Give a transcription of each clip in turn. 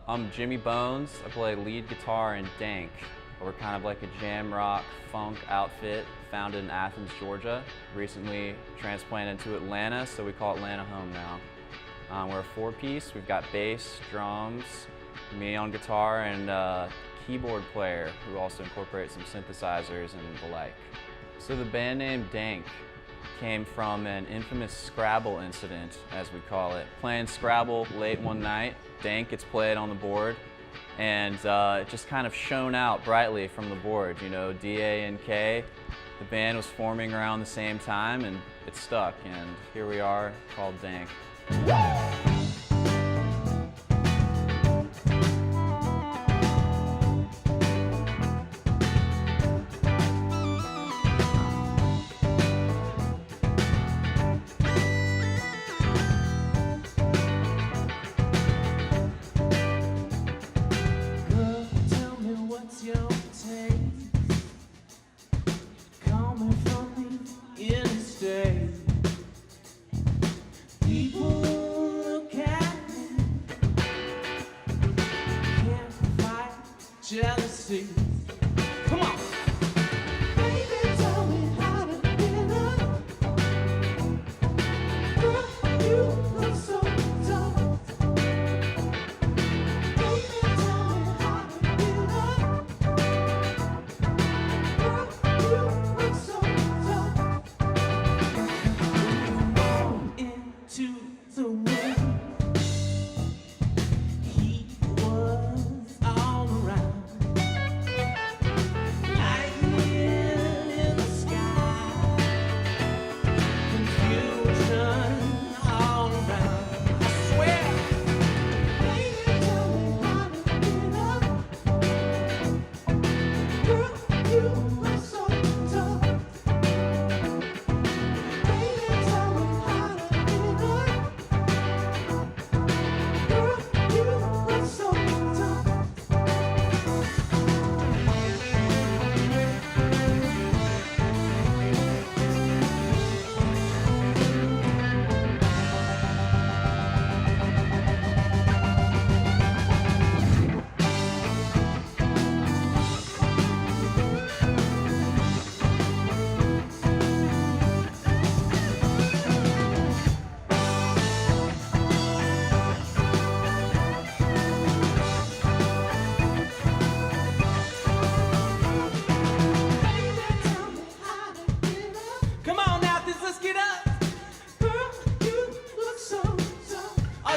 I'm Jimmy Bones. I play lead guitar in DANK. We're kind of like a jam rock funk outfit founded in Athens, Georgia. Recently transplanted to Atlanta, so we call Atlanta home now. We're a four-piece. We've got bass, drums, me on guitar, and a keyboard player who also incorporates some synthesizers and the like. So the band name DANK came from an infamous Scrabble incident, as we call it. Playing Scrabble late one night, DANK gets played on the board, and it just kind of shone out brightly from the board. You know, D-A-N-K. The band was forming around the same time, and it stuck, and here we are, called DANK. Jealousy. Come on. Baby, tell me how to get up. Girl, you look so tough. Baby, tell me how to get up. Girl, you look so tough. Into the wind. He was all around.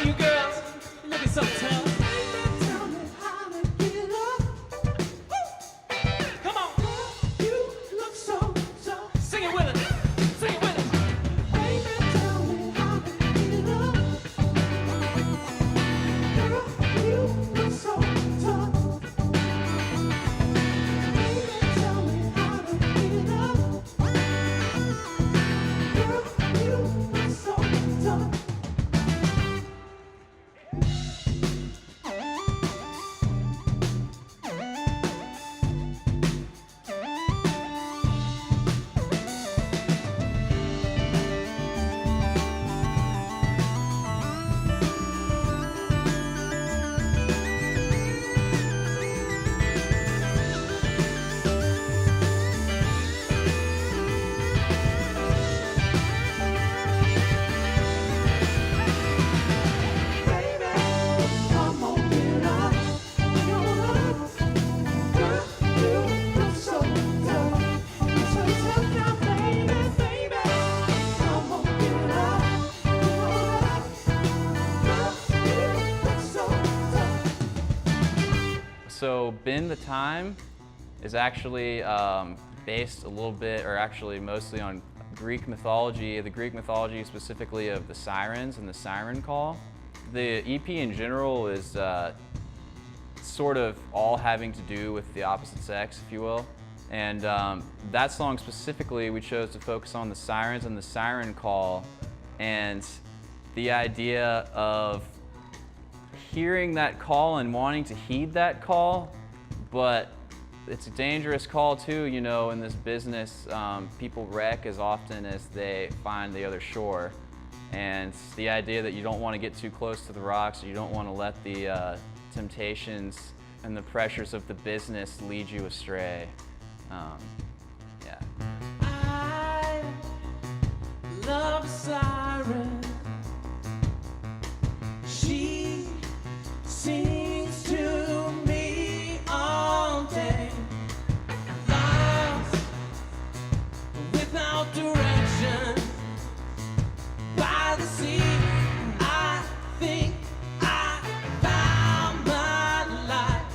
You girls, look at some tough. Tell me how to get up. Come on. You look so tough. Sing it with us. Sing it with us. Baby, tell me how to get up. Girl, you look so tough. Baby, tell me how to get up. Girl, you look so tough. So Bend the Time is actually based a little bit, or actually mostly on Greek mythology, the Greek mythology specifically of the sirens and the siren call. The EP in general is sort of all having to do with the opposite sex, if you will. And that song specifically, we chose to focus on the sirens and the siren call, and the idea of hearing that call and wanting to heed that call, but it's a dangerous call too, you know, in this business. People wreck as often as they find the other shore. And the idea that you don't want to get too close to the rocks, or you don't want to let the temptations and the pressures of the business lead you astray. Yeah. I love siren. She sings to me all day. Lost without direction by the sea. I think I found my life.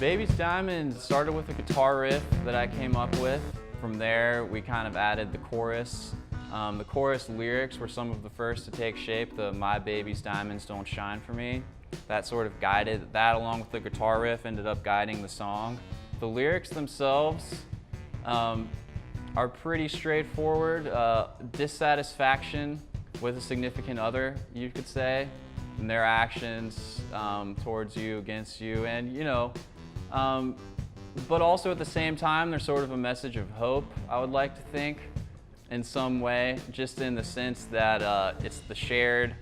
Baby's Diamond started with a guitar riff that I came up with. From there, we kind of added the chorus. The chorus lyrics were some of the first to take shape, the "My baby's diamonds don't shine for me." That sort of guided, that along with the guitar riff ended up guiding the song. The lyrics themselves are pretty straightforward. Dissatisfaction with a significant other, you could say, and their actions towards you, against you, and but also at the same time, there's sort of a message of hope, I would like to think, in some way, just in the sense that it's the shared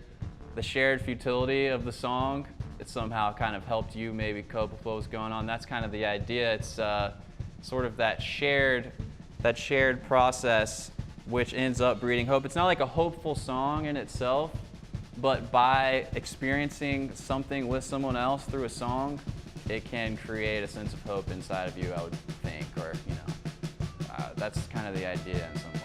futility of the song. It somehow kind of helped you maybe cope with what was going on. That's kind of the idea. It's sort of that shared process which ends up breeding hope. It's not like a hopeful song in itself, but by experiencing something with someone else through a song, it can create a sense of hope inside of you, I would think, or that's kind of the idea in some way.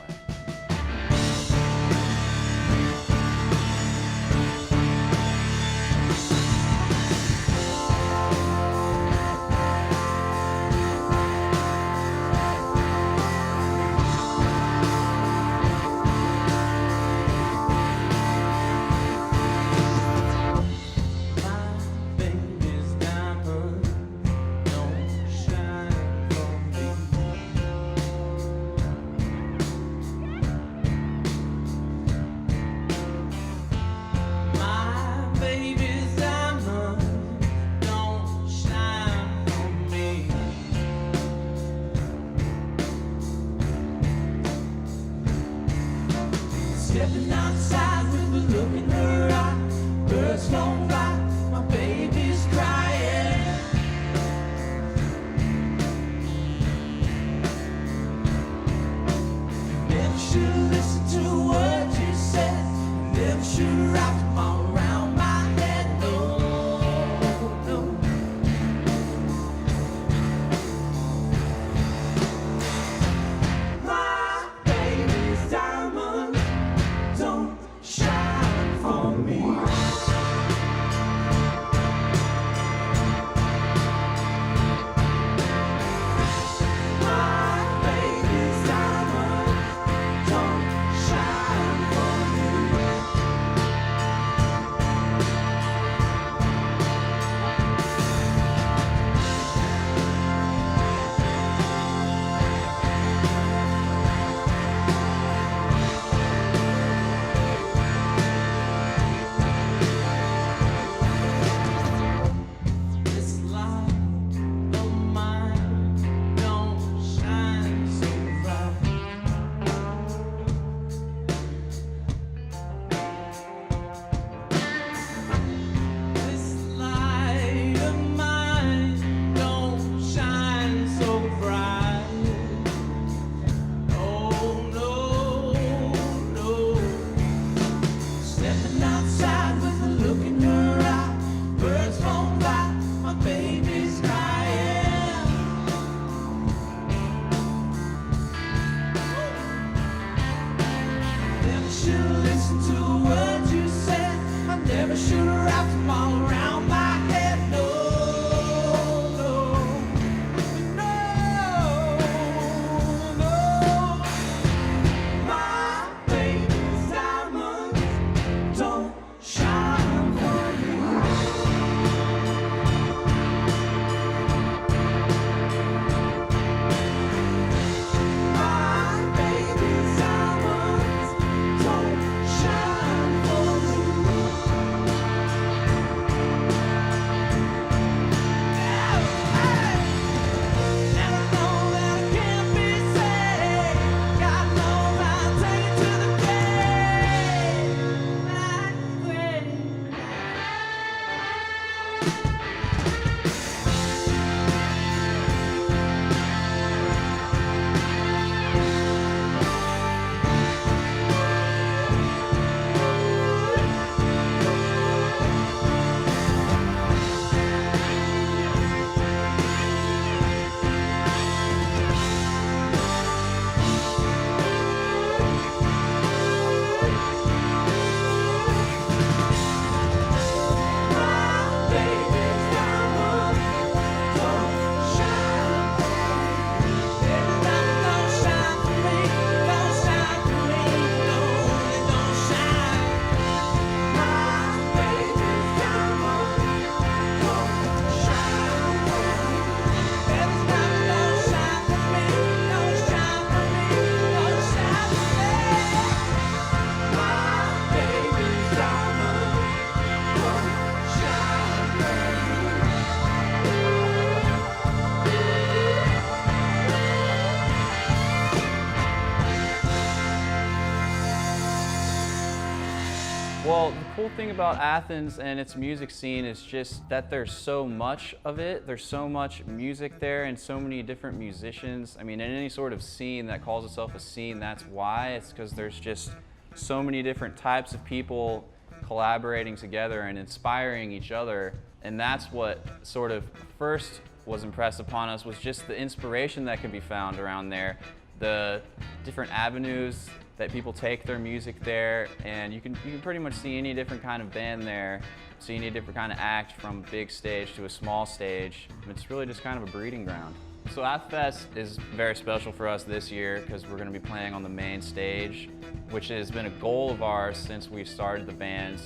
cool thing about Athens and its music scene is just that there's so much of it. There's so much music there and so many different musicians. I mean, in any sort of scene that calls itself a scene, that's why. It's because there's just so many different types of people collaborating together and inspiring each other. And that's what sort of first was impressed upon us, was just the inspiration that can be found around there, the different avenues that people take their music there, and you can pretty much see any different kind of band there, see any different kind of act from big stage to a small stage. It's really just kind of a breeding ground. So Athfest is very special for us this year because we're going to be playing on the main stage, which has been a goal of ours since we started the band.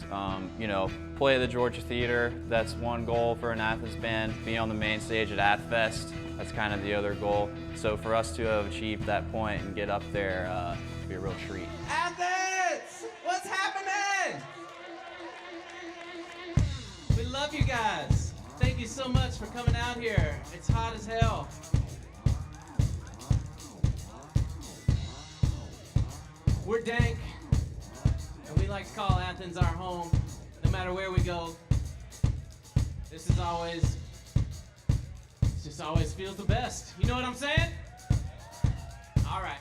You know, play the Georgia Theater, that's one goal for an Athens band. Be on the main stage at Athfest, that's kind of the other goal. So for us to have achieved that point and get up there, it'll be a real treat. Athens! What's happening? We love you guys. Thank you so much for coming out here. It's hot as hell. We're Dank, and we like to call Athens our home. No matter where we go, this is always, it just always feels the best. You know what I'm saying? All right.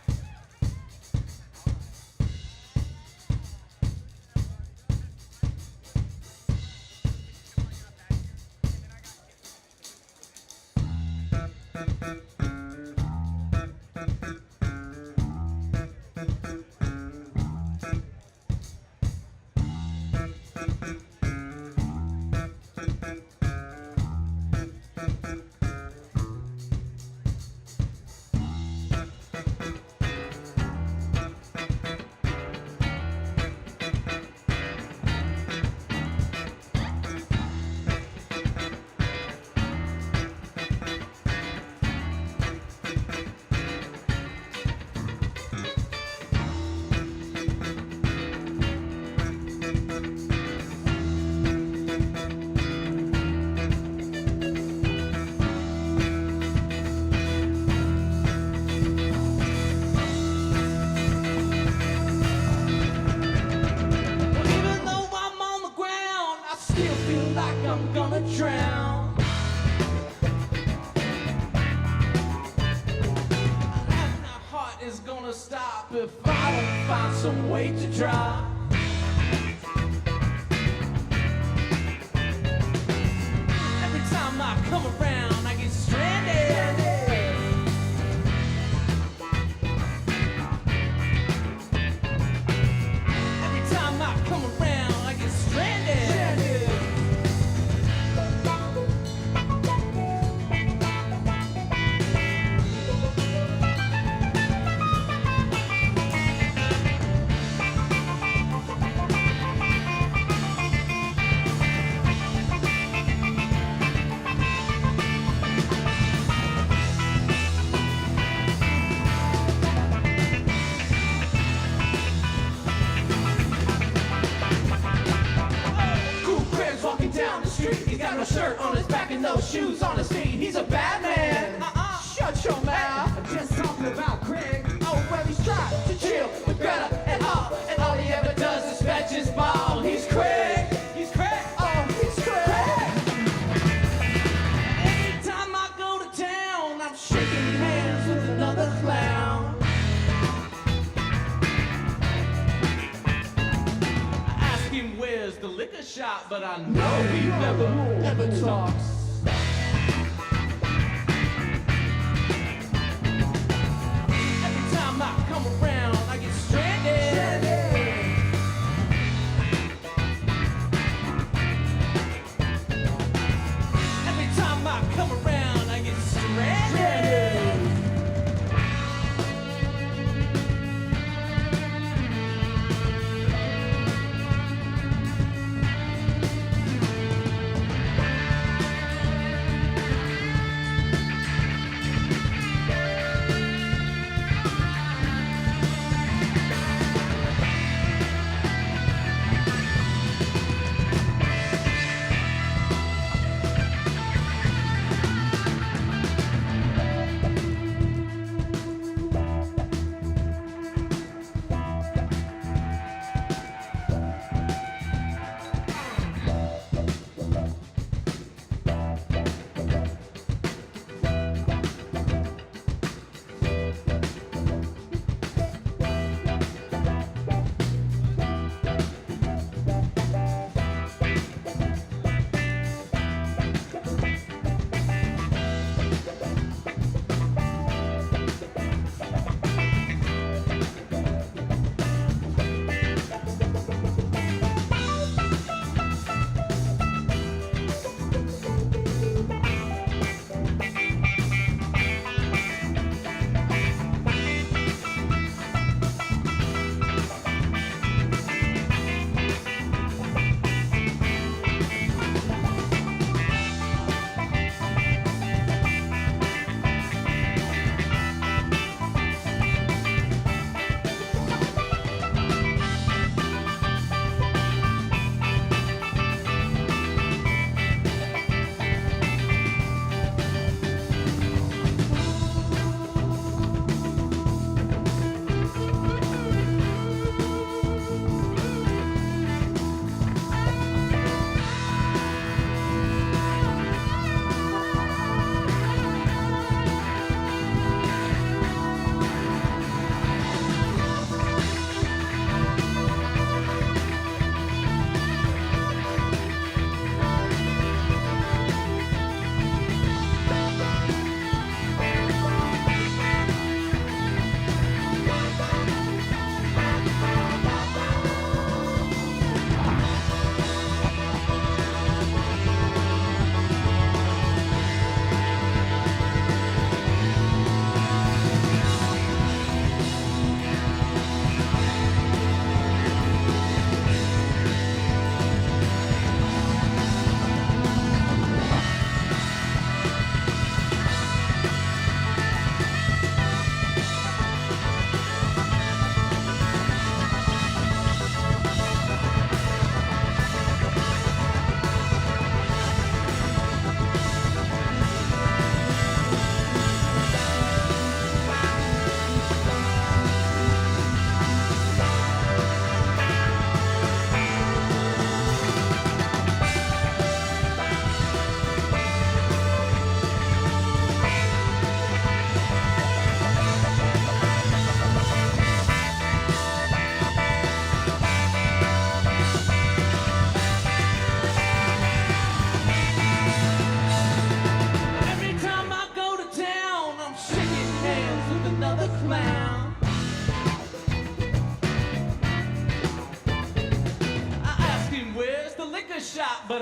I'm gonna drown. And my heart is gonna stop if I don't find some way to drop. Every time I come around, I get stranded. Every time I come around, I get stranded. He's got no shirt on his back and no shoes on his feet. He's a bad man. Shut your mouth. I'm just talking about Craig. Oh, well, he's trying to chill with Greta and all he ever does is fetch his ball. He's Craig. He's Craig. Oh, he's Craig. Anytime I go to town, I'm shaking hands with another clown. Where's the liquor shop? But I know he never talks. Every time I come around, I get stranded. Every time I come around, I get stranded.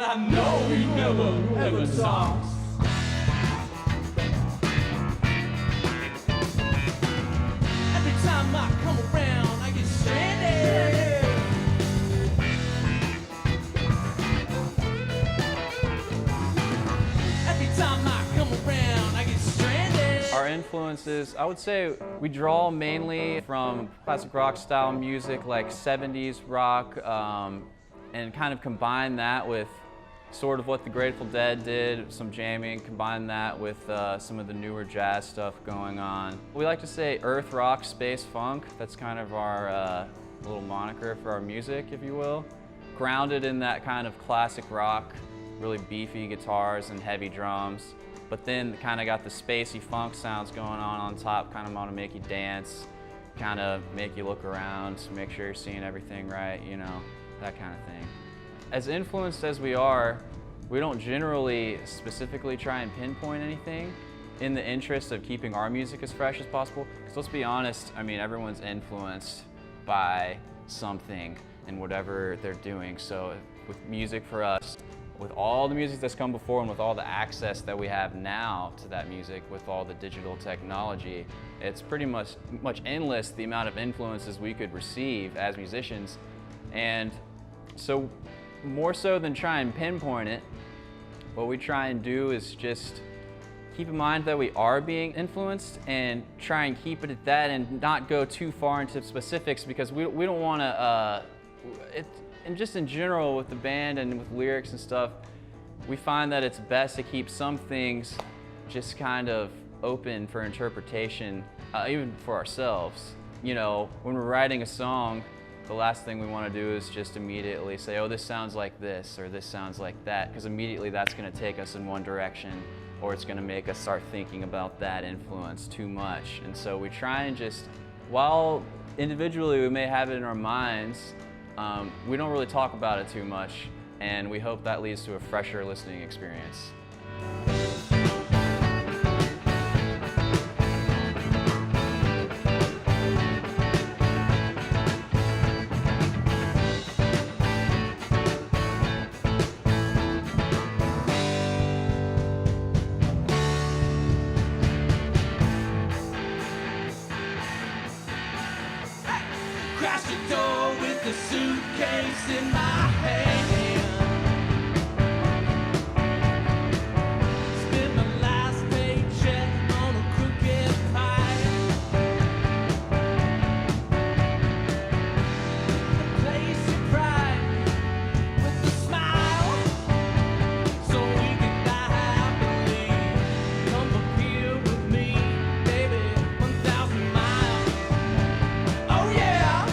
I know he never ever talks. Every time I come around, I get stranded. Every time I come around, I get stranded. Our influences, I would say we draw mainly from classic rock style music like 70s rock, and kind of combine that with sort of what the Grateful Dead did, some jamming, combine that with some of the newer jazz stuff going on. We like to say earth rock, space funk. That's kind of our little moniker for our music, if you will. Grounded in that kind of classic rock, really beefy guitars and heavy drums, but then kind of got the spacey funk sounds going on top, kind of want to make you dance, kind of make you look around, make sure you're seeing everything right, you know, that kind of thing. As influenced as we are, we don't generally specifically try and pinpoint anything in the interest of keeping our music as fresh as possible. Because let's be honest, I mean, everyone's influenced by something in whatever they're doing. So with music for us, with all the music that's come before and with all the access that we have now to that music, with all the digital technology, it's pretty much endless the amount of influences we could receive as musicians. And so more so than try and pinpoint it, what we try and do is just keep in mind that we are being influenced and try and keep it at that and not go too far into specifics, because we don't want to, and just in general with the band and with lyrics and stuff, we find that it's best to keep some things just kind of open for interpretation, even for ourselves. You know, when we're writing a song, the last thing we want to do is just immediately say, oh, this sounds like this or this sounds like that, because immediately that's going to take us in one direction, or it's going to make us start thinking about that influence too much. And so we try and just, while individually we may have it in our minds, we don't really talk about it too much, and we hope that leads to a fresher listening experience. Crash the door with the suitcase in my hand. Spend my last paycheck on a crooked pie. Replace your pride with a smile, so we can die happily. Come up here with me, baby, 1,000 miles. Oh yeah.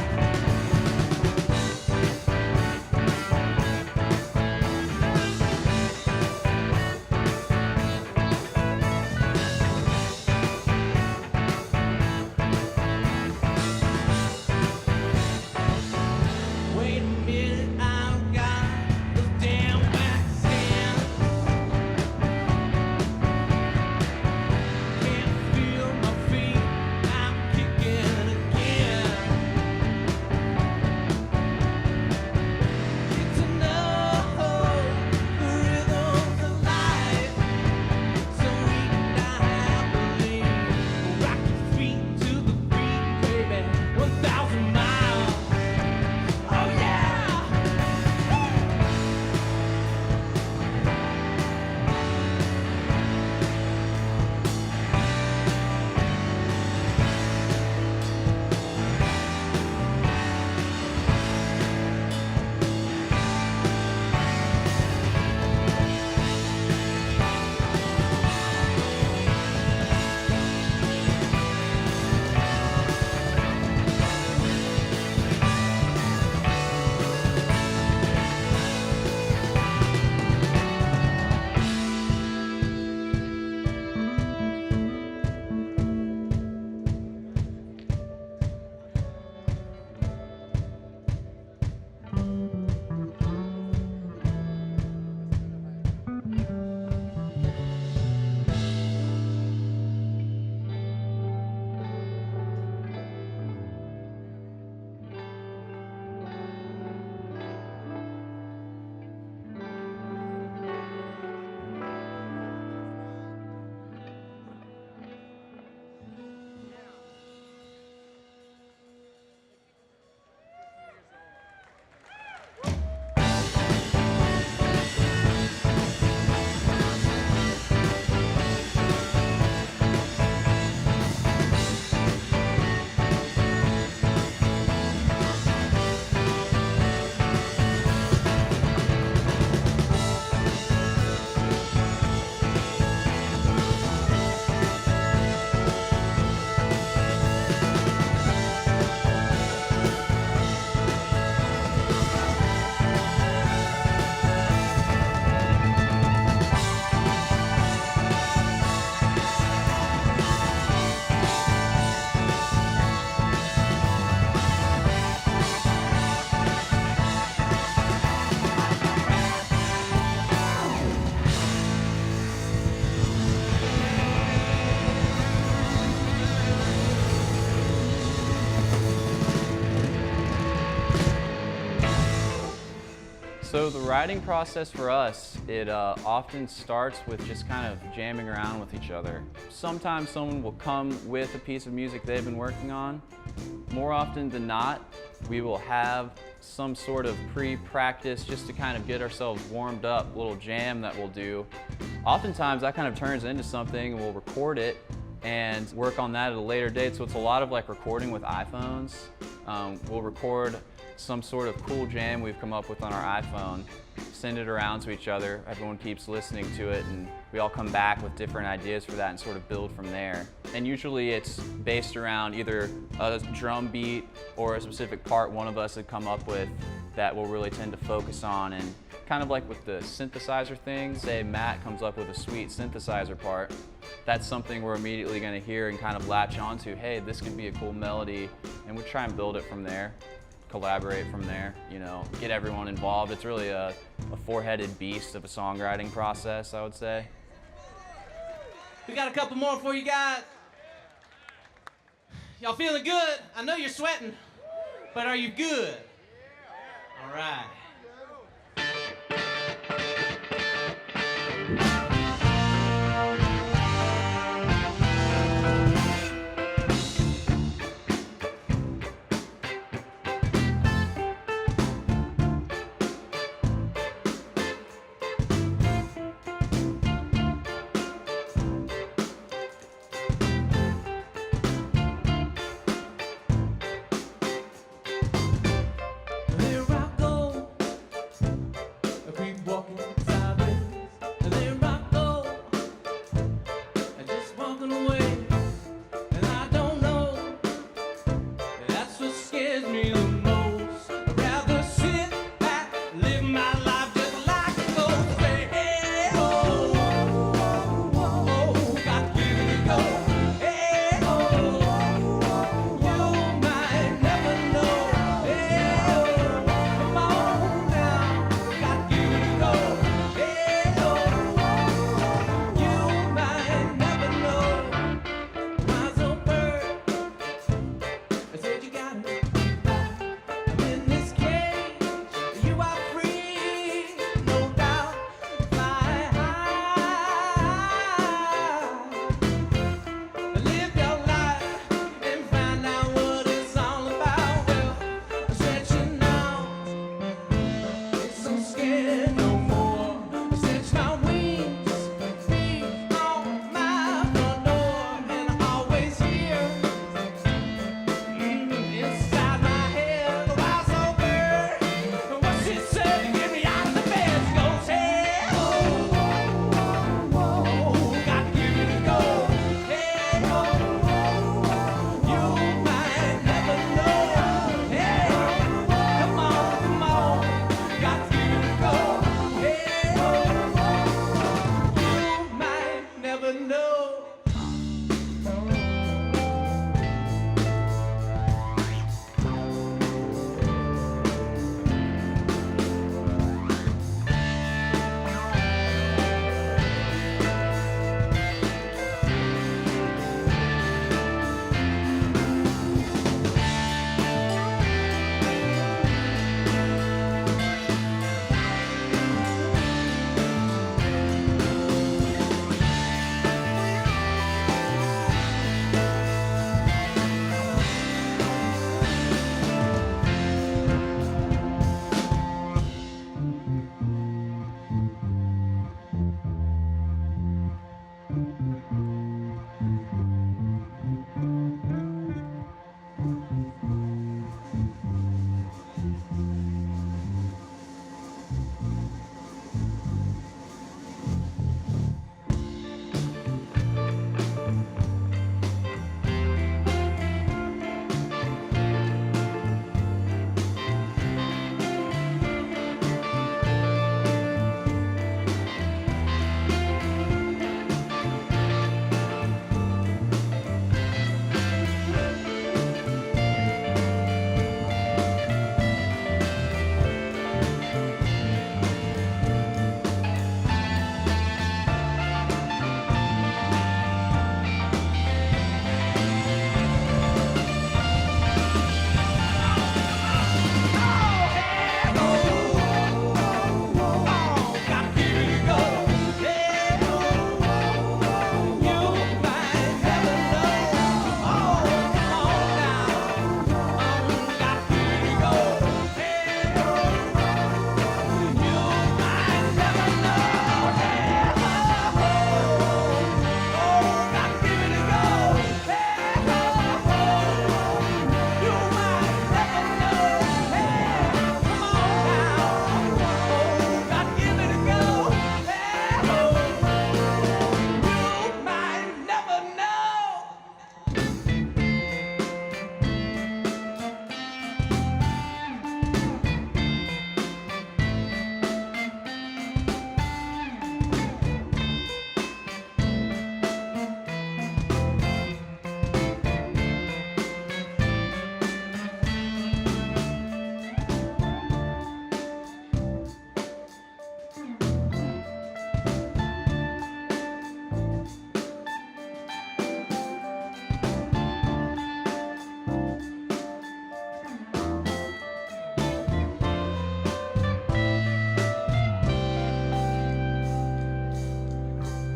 So the writing process for us, it often starts with just kind of jamming around with each other. Sometimes someone will come with a piece of music they've been working on. More often than not, we will have some sort of pre-practice just to kind of get ourselves warmed up, little jam that we'll do. Oftentimes that kind of turns into something and we'll record it and work on that at a later date. So it's a lot of like recording with iPhones. We'll record some sort of cool jam we've come up with on our iPhone, send it around to each other, everyone keeps listening to it, and we all come back with different ideas for that and sort of build from there. And usually it's based around either a drum beat or a specific part one of us had come up with that we'll really tend to focus on. And kind of like with the synthesizer thing, say Matt comes up with a sweet synthesizer part, that's something we're immediately going to hear and kind of latch onto, hey, this could be a cool melody, and we try and build it from there. Collaborate from there, you know, get everyone involved. It's really a four-headed beast of a songwriting process, I would say. We got a couple more for you guys. Y'all feeling good? I know you're sweating, but are you good? All right.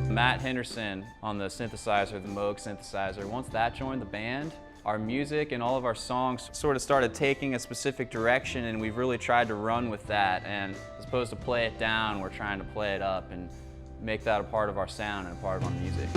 Matt Henderson on the synthesizer, the Moog synthesizer. Once that joined the band, our music and all of our songs sort of started taking a specific direction, and we've really tried to run with that. And as opposed to play it down, we're trying to play it up and make that a part of our sound and a part of our music.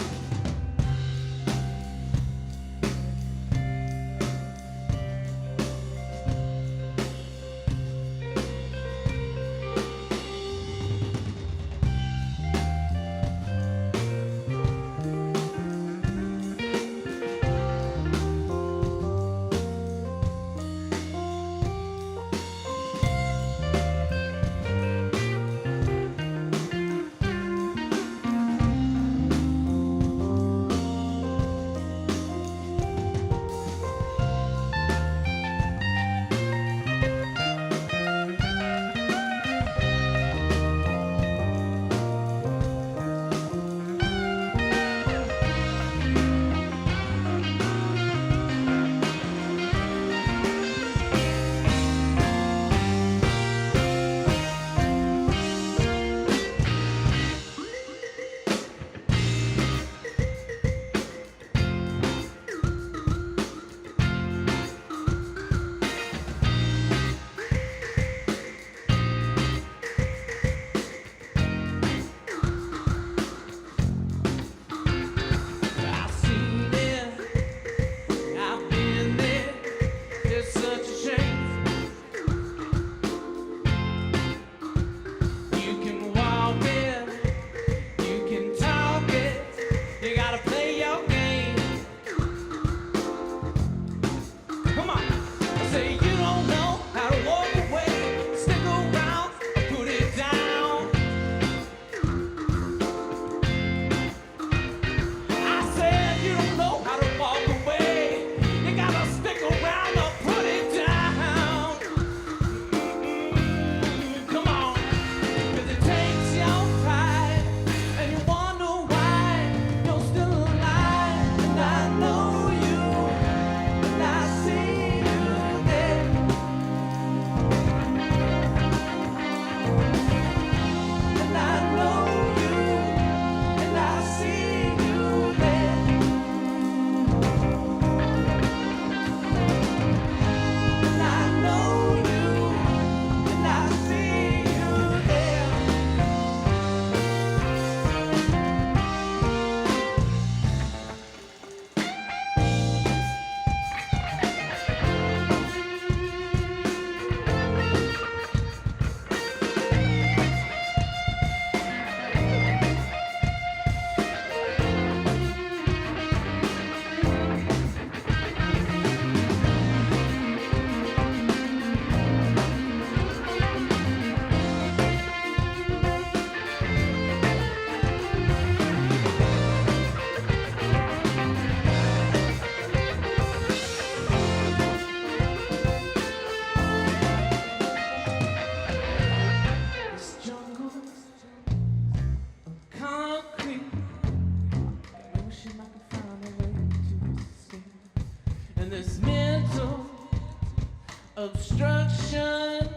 Obstruction,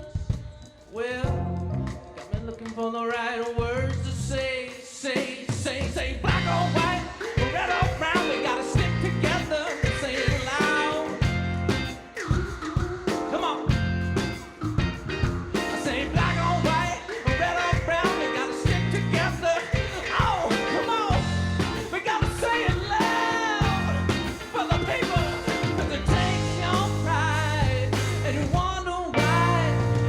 well, got me looking for the right words to say, black or white, red or brown, we gotta stick together and say it loud. Come on. I say black or white, red or brown, we gotta stick together. Oh, come on, we gotta say it loud for the people, 'cause it takes your pride. And you wonder why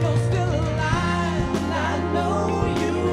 you're still alive. And I know you.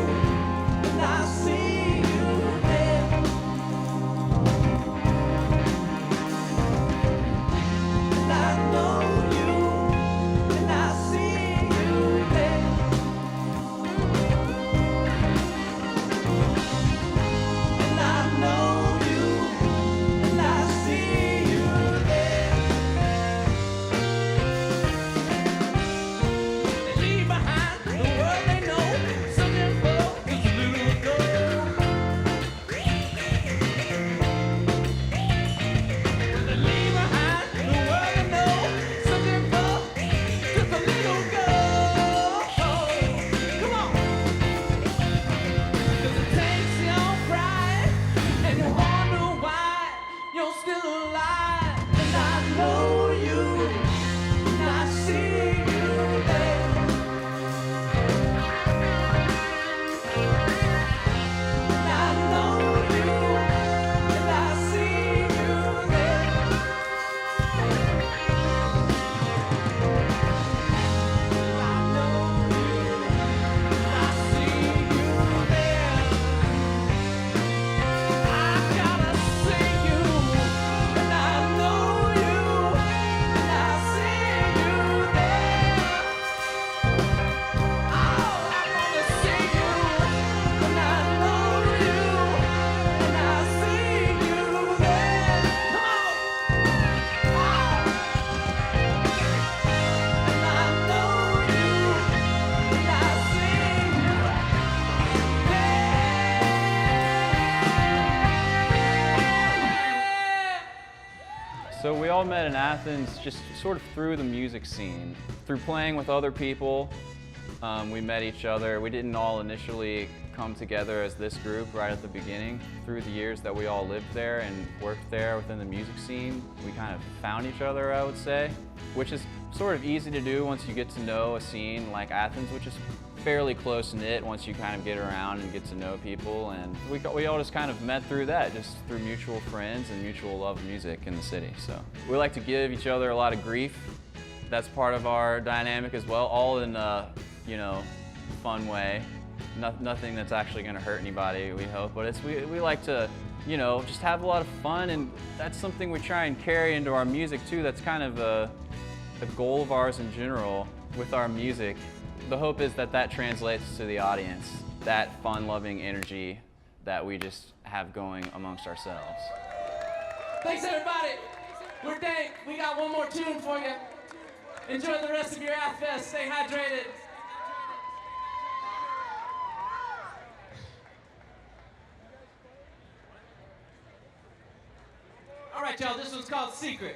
So we all met in Athens just sort of through the music scene. Through playing with other people, we met each other. We didn't all initially come together as this group right at the beginning. Through the years that we all lived there and worked there within the music scene, we kind of found each other, I would say, which is sort of easy to do once you get to know a scene like Athens, which is fairly close-knit once you kind of get around and get to know people. And we all just kind of met through that, just through mutual friends and mutual love of music in the city. So we like to give each other a lot of grief. That's part of our dynamic as well, all in a, you know, fun way. Nothing that's actually going to hurt anybody, we hope, but we like to, you know, just have a lot of fun, and that's something we try and carry into our music too. That's kind of a goal of ours in general with our music. The hope is that that translates to the audience, that fun-loving energy that we just have going amongst ourselves. Thanks, everybody. We're Dank. We got one more tune for you. Enjoy the rest of your Athfest. Stay hydrated. All right, y'all, this one's called Secret.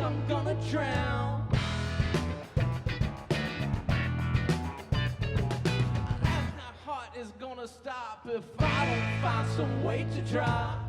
I'm gonna drown. And my heart is gonna stop if I don't find some way to dry.